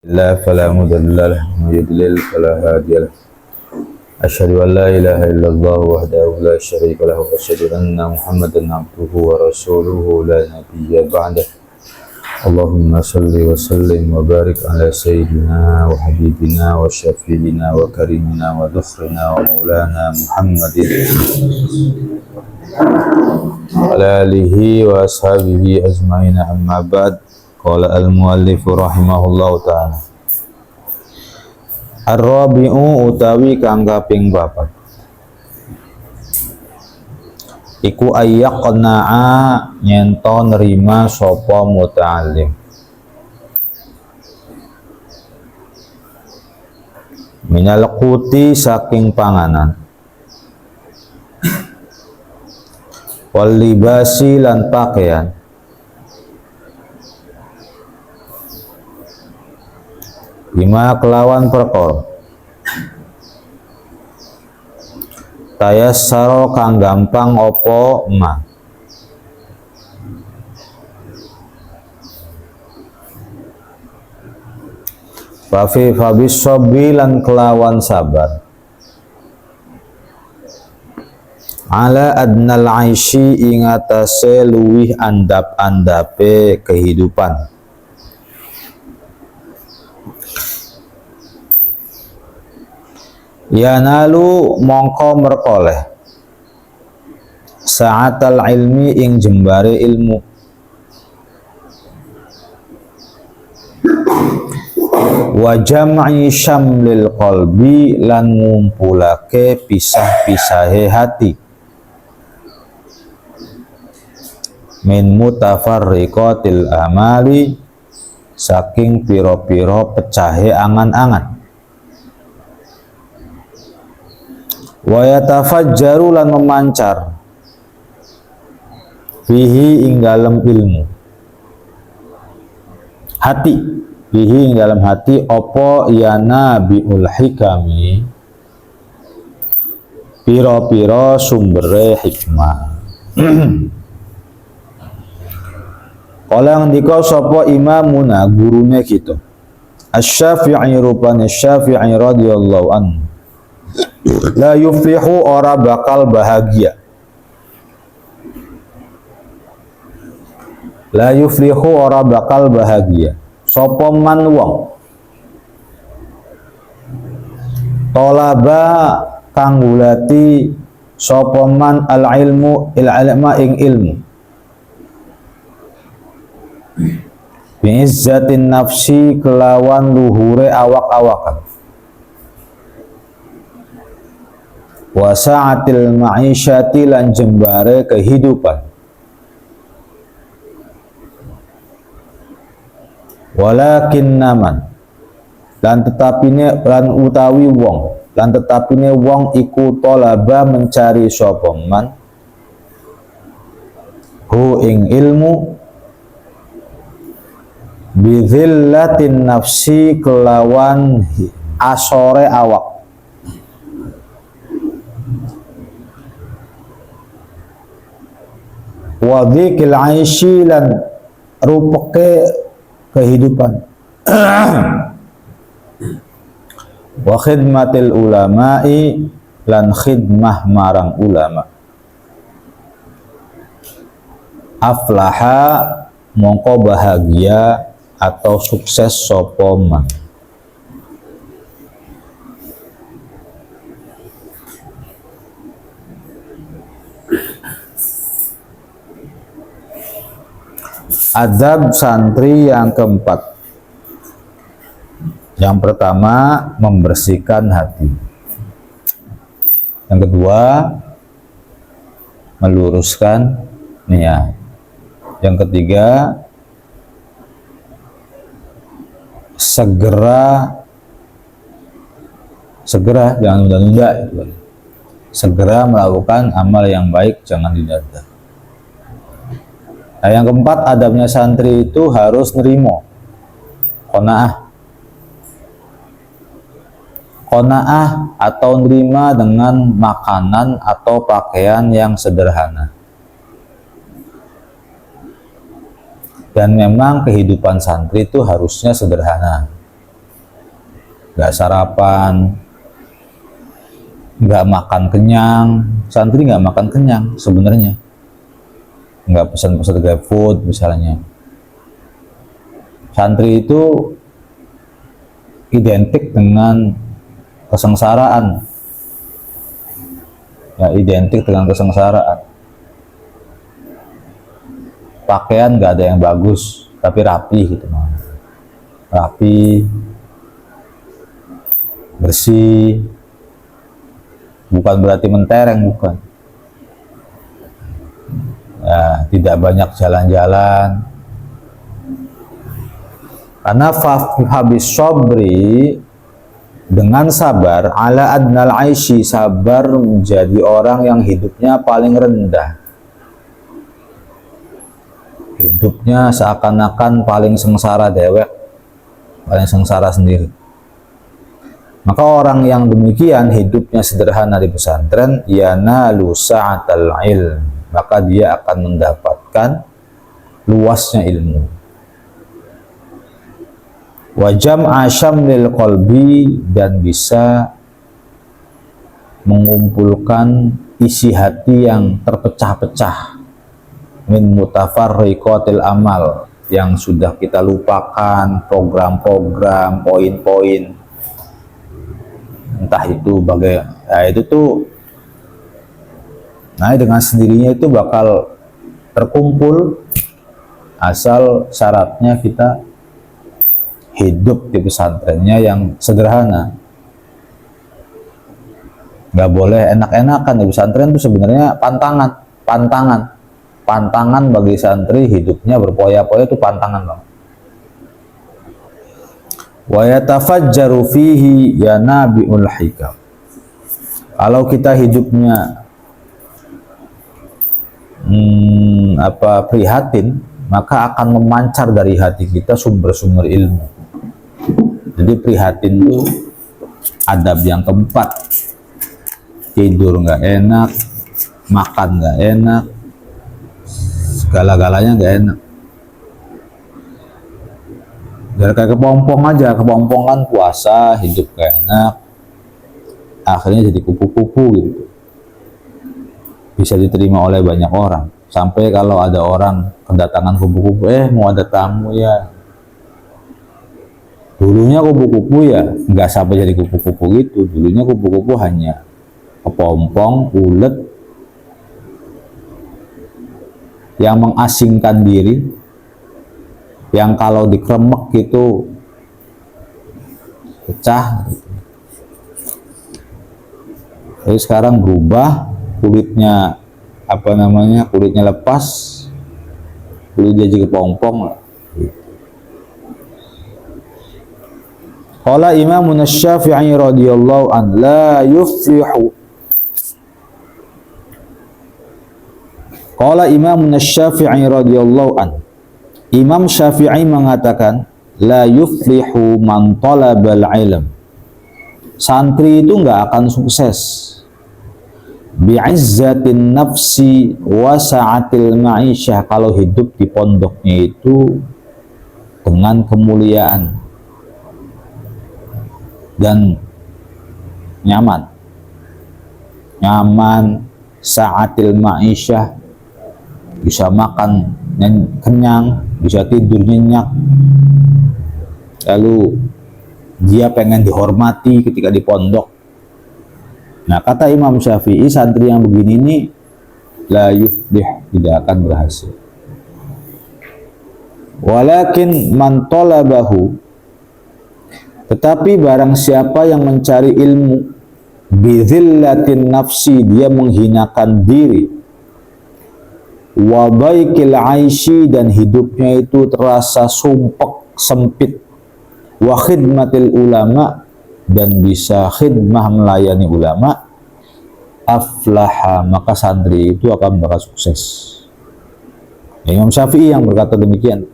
لا فلا مضل له ومن يضلل فلا هادي له. أشهد أن لا إله إلا الله وحده لا شريك له وأشهد أن محمدا عبده ورسوله لا نبي بعده. اللهم صل وسلم وبارك على سيدنا وحبيبنا وشفيعنا وكريمنا وذخرنا ومولانا محمد وعلى آله وأصحابه أجمعين. أما بعد. Qala al-muallif rahimahullahu ta'ala, ar-rabi'u utawi kang kaping 4 iku ayyaqna'a nyento nerima sapa muta'allim minal quti saking panganan wal libasi lan pakaian lima kelawan perkara tayassaro kang gampang opo ma Fafi fabis sobi lan kelawan sabar ala adnal aishi ingatase luwih andap-andape kehidupan yanalu mongko merkoleh sa'atal ilmi ing jembare ilmu wa jam'i syamlil qalbi lan ngumpulake pisah-pisahe hati min mutafarriqatil amali saking piro-piro pecahe angan-angan wa yatafajjaru lan memancar fihi ing dalem ilmu hati fihi ing dalem hati opo yana biul hikami piro-piro sumbere hikmah. Kala ngendika sapa imamuna gurune kita Asy-Syafi'i rupane Syafi'i radhiyallahu anhu la yuflihu ora bakal bahagia la yuflihu ora bakal bahagia sapa man wong tolaba kang gulati sapa man al ilmu il ilma ing ilmu bi izzatin nafsi kelawan luhure awak-awakan wa sa'atil ma'isyati lan jembare kehidupan walakin naman lan tetapine lan utawi wong lan tetapine wong iku tolaba mencari sapa man hu ing ilmu bidzillatin nafsi kelawan asore awak wa dzikil aishi lan rupeke kehidupan wa khidmatil ulama'i lan khidmah marang ulama aflaha mongko bahagia atau sukses sapa man adab santri yang keempat. Yang pertama, membersihkan hati. Yang kedua, meluruskan niat. Yang ketiga, segera jangan nunda-nunda. Segera melakukan amal yang baik, jangan ditunda. Nah, yang keempat, adabnya santri itu harus nerimo qanaah atau nerima dengan makanan atau pakaian yang sederhana. Dan memang kehidupan santri itu harusnya sederhana. nggak sarapan, nggak makan kenyang. Santri nggak makan kenyang sebenarnya, nggak pesan-pesan GrabFood misalnya. Santri itu identik dengan kesengsaraan, ya identik dengan kesengsaraan. Pakaian nggak ada yang bagus, tapi rapi gitu, rapi, bersih. Bukan berarti mentereng, bukan. Ya, tidak banyak jalan-jalan. Karena habis sobri, dengan sabar, ala adnal aishi, sabar menjadi orang yang hidupnya paling rendah. Hidupnya seakan-akan paling sengsara dewek, paling sengsara sendiri. Maka orang yang demikian hidupnya sederhana di pesantren, yanalu sa'atal ilm, maka dia akan mendapatkan luasnya ilmu. Wajam asyamlil qalbi, dan bisa mengumpulkan isi hati yang terpecah-pecah, min mutafarriqatil amal, yang sudah kita lupakan program-program, poin-poin, entah itu itu tuh, nah dengan sendirinya itu bakal terkumpul, asal syaratnya kita hidup di pesantrennya yang sederhana. Nggak boleh enak-enakan. Di pesantren itu sebenarnya pantangan bagi santri, hidupnya berpoya-poya itu pantangan bang. Wa yatafajjaru fihi yanabiul hikam. Kalau kita hidupnya prihatin, maka akan memancar dari hati kita sumber-sumber ilmu. Jadi prihatin itu adab yang keempat. Tidur nggak enak, makan nggak enak, segala-galanya nggak enak. Biar kayak kepompong aja, kepompong kan puasa, hidup gak enak, akhirnya jadi kupu-kupu gitu. Bisa diterima oleh banyak orang. Sampai kalau ada orang kedatangan kupu-kupu, mau ada tamu ya. Dulunya kupu-kupu ya nggak sampai jadi kupu-kupu gitu. Dulunya kupu-kupu hanya kepompong, ulet, yang mengasingkan diri, yang kalau dikremek itu pecah gitu. Jadi sekarang berubah, kulitnya kulitnya lepas, kulitnya jadi kepompong lah. Qala Imam Asy-Syafi'i radhiyallahu an, la yuflihu. Qala Imam Asy-Syafi'i radhiyallahu an, Imam Syafi'i mengatakan, la yuflihu man talabal ilm. Santri itu nggak akan sukses. Bi'izzatin nafsi wa sa'atil ma'isyah, kalau hidup di pondoknya itu dengan kemuliaan dan nyaman, sa'atil ma'isyah, bisa makan kenyang, bisa tidur nyenyak, lalu dia pengen dihormati ketika di pondok. Nah, kata Imam Syafi'i, santri yang begini ini la yuflih, tidak akan berhasil. Walakin man talabahu, tetapi barang siapa yang mencari ilmu bidzillatin nafsi, dia menghinakan diri, wa baikil aishi, dan hidupnya itu terasa sumpek, sempit, wa khidmatil ulama, dan bisa khidmah melayani ulama, aflaha, maka santri itu akan bakal sukses. Imam Syafi'i yang berkata demikian.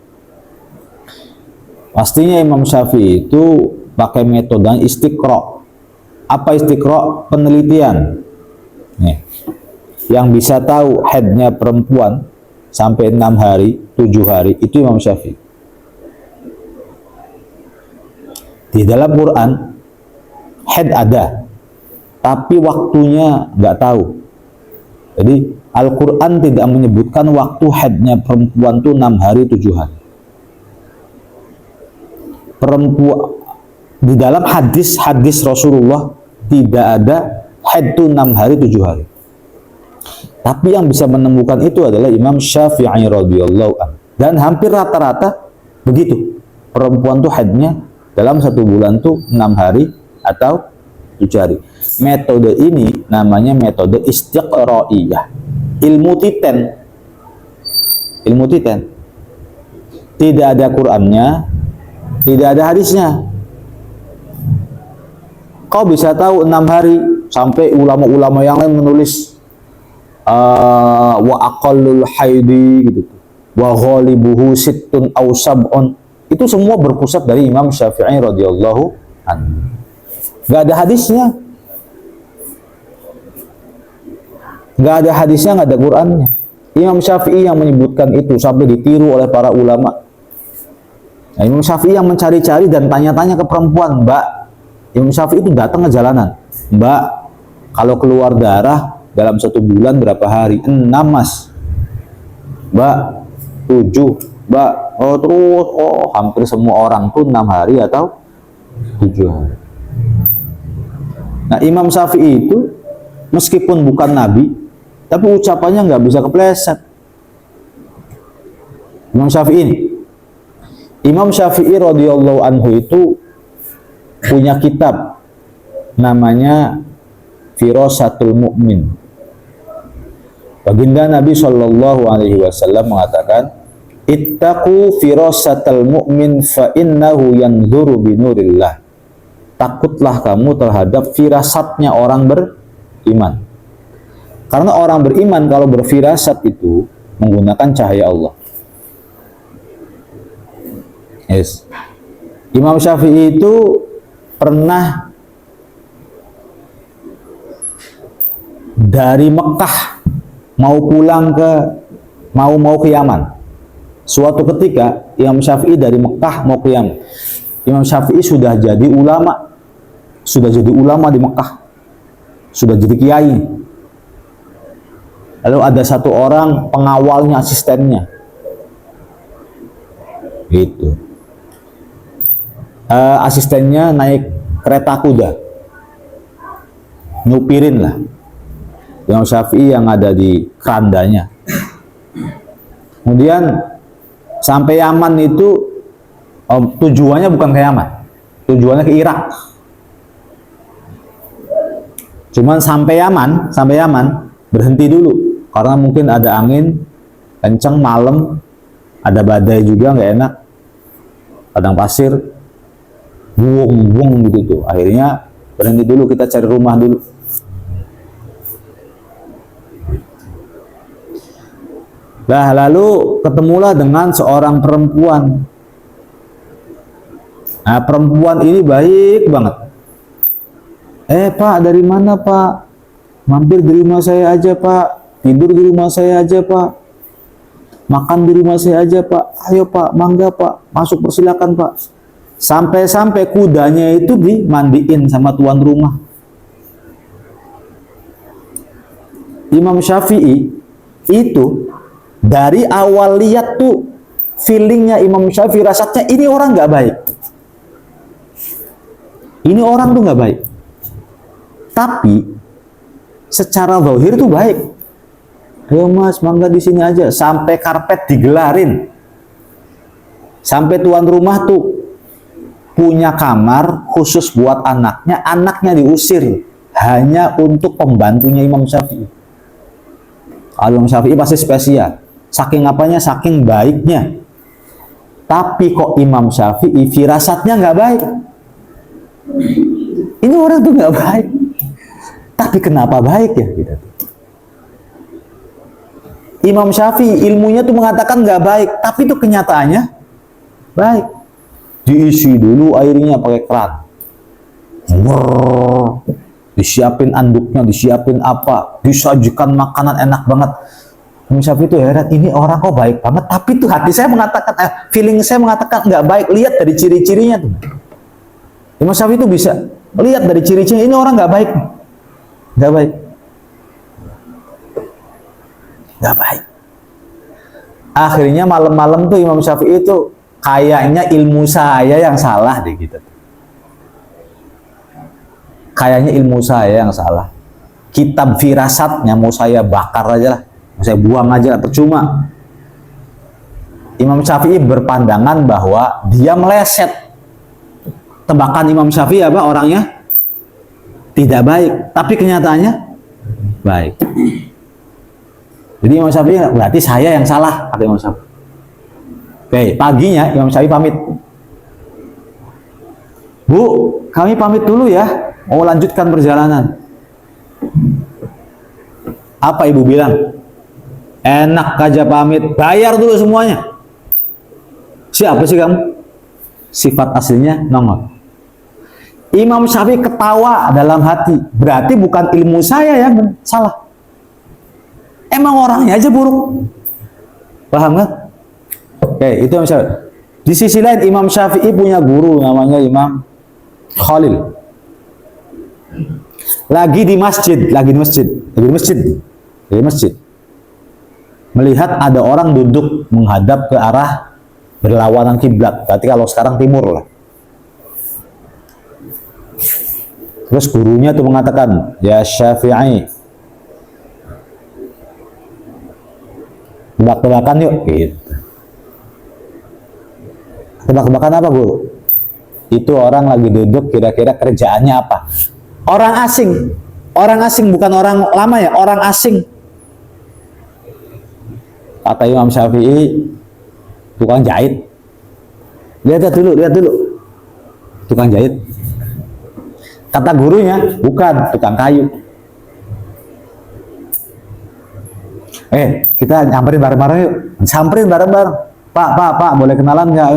Pastinya Imam Syafi'i itu pakai metode istiqra. Apa istiqra? Penelitian. Nih, yang bisa tahu haidnya perempuan sampai 6 hari, 7 hari, itu Imam Syafi'i. Di dalam Quran haid ada, tapi waktunya nggak tahu. Jadi Al-Quran tidak menyebutkan waktu haidnya perempuan itu 6 hari 7 hari. Perempuan di dalam hadis Rasulullah tidak ada haid itu 6 hari 7 hari. Tapi yang bisa menemukan itu adalah Imam Syafi'i radhiyallahu anhu. Dan hampir rata-rata begitu. Perempuan tuh haidnya dalam 1 bulan tuh 6 hari atau 7 hari. Metode ini namanya metode istiqra'iyah. Ilmu titen. Tidak ada Qur'annya, tidak ada hadisnya. Kau bisa tahu 6 hari, sampai ulama-ulama yang lain menulis wa aqallul haidi gitu, wa ghalibuhu sittun aw sab'un. Itu semua berpusat dari Imam Syafi'i radhiyallahu anhu. Gak ada hadisnya, gak ada Qur'annya. Imam Syafi'i yang menyebutkan itu sampai ditiru oleh para ulama. Nah, Imam Syafi'i yang mencari-cari dan tanya-tanya ke perempuan, Mbak, Imam Syafi'i itu datang ke jalanan, Mbak, kalau keluar darah dalam 1 bulan berapa hari? 6 mas. Mbak, 7. Mbak, terus hampir semua orang tuh 6 hari atau 7 hari. Nah, Imam Syafi'i itu meskipun bukan nabi, tapi ucapannya nggak bisa kepleset. Imam Syafi'i radhiyallahu anhu itu punya kitab namanya Firasatul Mu'min. Baginda Nabi Shallallahu Alaihi Wasallam mengatakan, ittaqu firasatal mu'min fa innahu yanzuru binurillah. Takutlah kamu terhadap firasatnya orang beriman. Karena orang beriman kalau berfirasat itu menggunakan cahaya Allah. Yes. Imam Syafi'i itu pernah dari Mekah mau ke Yaman. Suatu ketika Imam Syafi'i dari Mekah mau ke Yaman. Imam Syafi'i sudah jadi ulama di Mekah, sudah jadi kiai. Lalu ada satu orang pengawalnya, asistennya, gitu. Asistennya naik kereta kuda, nyupirin lah Imam Syafi'i yang ada di kerandanya. Kemudian sampai Yaman itu tujuannya bukan ke Yaman, tujuannya ke Irak. Cuman sampai Yaman berhenti dulu karena mungkin ada angin kencang malam, ada badai juga nggak enak, padang pasir, buang gitu tuh. Akhirnya berhenti dulu, kita cari rumah dulu. Nah, lalu ketemulah dengan seorang perempuan. Nah, perempuan ini baik banget. Pak, dari mana Pak? Mampir di rumah saya aja Pak. Tidur di rumah saya aja Pak. Makan di rumah saya aja Pak. Ayo Pak, mangga Pak. Masuk, persilakan Pak. Sampai-sampai kudanya itu dimandiin sama tuan rumah. Imam Syafi'i itu dari awal lihat tuh feelingnya Imam Syafi'i, rasanya ini orang nggak baik. Ini orang tuh nggak baik. Tapi secara zahir tuh baik. Ayo mas, mangga di sini aja. Sampai karpet digelarin. Sampai tuan rumah tuh punya kamar khusus buat anaknya. Anaknya diusir hanya untuk pembantunya Imam Syafi'i. Kalau Imam Syafi'i pasti spesial. Saking apanya? Saking baiknya. Tapi kok Imam Syafi'i firasatnya nggak baik. Ini orang tuh nggak baik. Tapi kenapa baik ya? Gitu. Imam Syafi'i ilmunya tuh mengatakan nggak baik, tapi itu kenyataannya baik. Diisi dulu airnya pakai keran. Disiapin anduknya, disiapin apa, disajikan makanan enak banget. Imam Syafi'i itu heran, ini orang kok baik banget, tapi tuh hati saya mengatakan, feeling saya mengatakan nggak baik. Lihat dari ciri-cirinya tuh. Imam Syafi'i itu bisa Lihat dari ciri-ciri ini orang nggak baik, nggak baik, nggak baik. Akhirnya malam-malam tuh Imam Syafi'i itu kayaknya ilmu saya yang salah deh gitu. Kayaknya ilmu saya yang salah. Kitab firasatnya mau saya bakar aja lah, mau saya buang aja lah, percuma. Imam Syafi'i berpandangan bahwa dia meleset. Tebakan Imam Syafi'i apa orangnya tidak baik, tapi kenyataannya baik. Jadi Imam Syafi'i berarti saya yang salah, kata Imam Syafi'i. Oke, paginya Imam Syafi'i pamit. Bu, kami pamit dulu ya, mau lanjutkan perjalanan. Apa ibu bilang? Enak aja pamit, bayar dulu semuanya. Siapa sih kamu? Sifat aslinya nongol. Imam Syafi'i ketawa dalam hati. Berarti bukan ilmu saya yang salah. Emang orangnya aja buruk. Paham nggak? Oke, itu Imam Syafi'i. Di sisi lain Imam Syafi'i punya guru namanya Imam Khalil. Lagi di masjid. Melihat ada orang duduk menghadap ke arah berlawanan kiblat. Berarti kalau sekarang timur lah. Terus gurunya tuh mengatakan, ya Syafi'i, tebak-tebakan yuk. Gitu. Tebak-tebakan apa, guru? Itu orang lagi duduk, kira-kira kerjaannya apa? Orang asing bukan orang lama ya, orang asing. Kata Imam Syafi'i, tukang jahit. Lihat dulu. Tukang jahit. Kata gurunya, bukan, tukang kayu. Kita nyamperin bareng-bareng yuk. Samperin bareng-bareng. Pak, boleh kenalan nggak?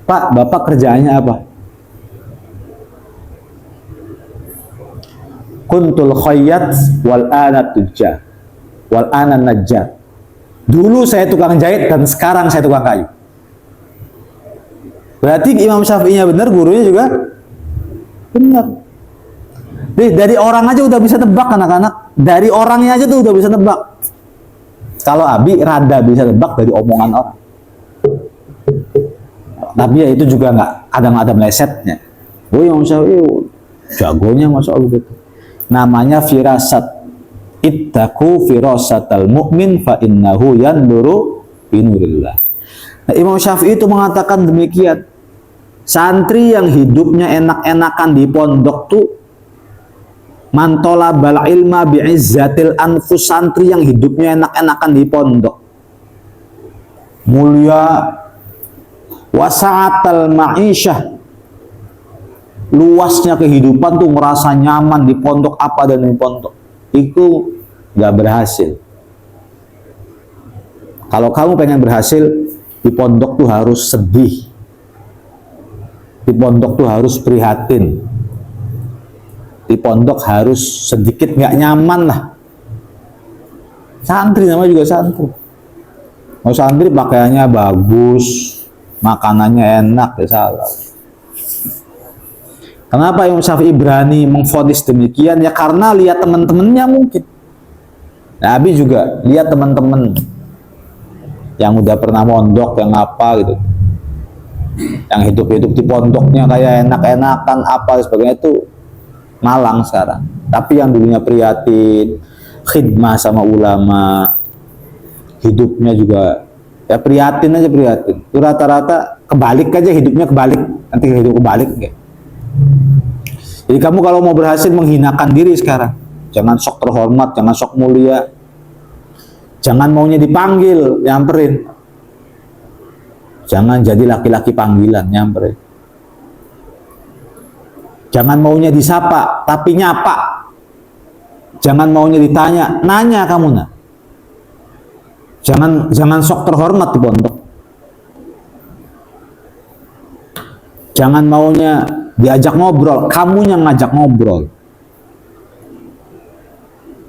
Pak, Bapak kerjaannya apa? Kuntul khayyat wal ana tujjar wal ana najjar. Dulu saya tukang jahit dan sekarang saya tukang kayu. Berarti Imam Syafi'inya benar, gurunya juga benar. Dari orang aja udah bisa tebak anak-anak. Dari orangnya aja tuh udah bisa tebak. Kalau Abi rada bisa tebak dari omongan orang. Tapi ya itu juga nggak kadang ada melesetnya. Oh Imam Syafi'i jagonya masuk gitu. Namanya firasat. Ittaqu firasatal mu'min fa innahu yanduru binurillah. Nah, Imam Syafi'i itu mengatakan demikian. Santri yang hidupnya enak-enakan di pondok tuh mantola bal ilma bi'izzatil anfus. Santri yang hidupnya enak-enakan di pondok mulia, wasa'atal ma'isyah, luasnya kehidupan tuh merasa nyaman di pondok apa dan di pondok, itu gak berhasil. Kalau kamu pengen berhasil di pondok tuh harus sedih, di pondok tuh harus prihatin, di pondok harus sedikit nggak nyaman lah. Santri namanya juga santri. Mau santri pakaiannya bagus, makanannya enak, ya salah. Kenapa Imam Syafi'i berani mengvonis demikian? Ya karena lihat teman-temannya mungkin. Nabi juga lihat teman-teman yang udah pernah mondok, yang apa gitu, yang hidup-hidup di pondoknya kayak enak-enakan apa sebagainya, itu malang sekarang. Tapi yang dulunya prihatin, khidmah sama ulama, hidupnya juga ya prihatin aja, prihatin. Itu rata-rata kebalik aja hidupnya, kebalik. Nanti hidup kebalik kayak. Jadi kamu kalau mau berhasil menghinakan diri sekarang, jangan sok terhormat, jangan sok mulia, jangan maunya dipanggil, nyamperin. Jangan jadi laki-laki panggilan, nyamperin. Jangan maunya disapa, tapi nyapa. Jangan maunya ditanya, nanya kamu nah. Jangan sok terhormat di pondok. Jangan maunya diajak ngobrol, kamunya ngajak ngobrol.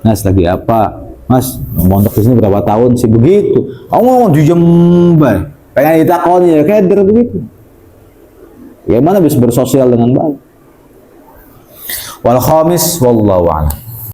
Mas lagi apa? Mas, mondok di sini berapa tahun sih? Begitu. Kamu mau dijembai, pengen ditakoni ya kayak begitu. Bagaimana bisa bersosial dengan baik? wal khamis wallahu a'lam.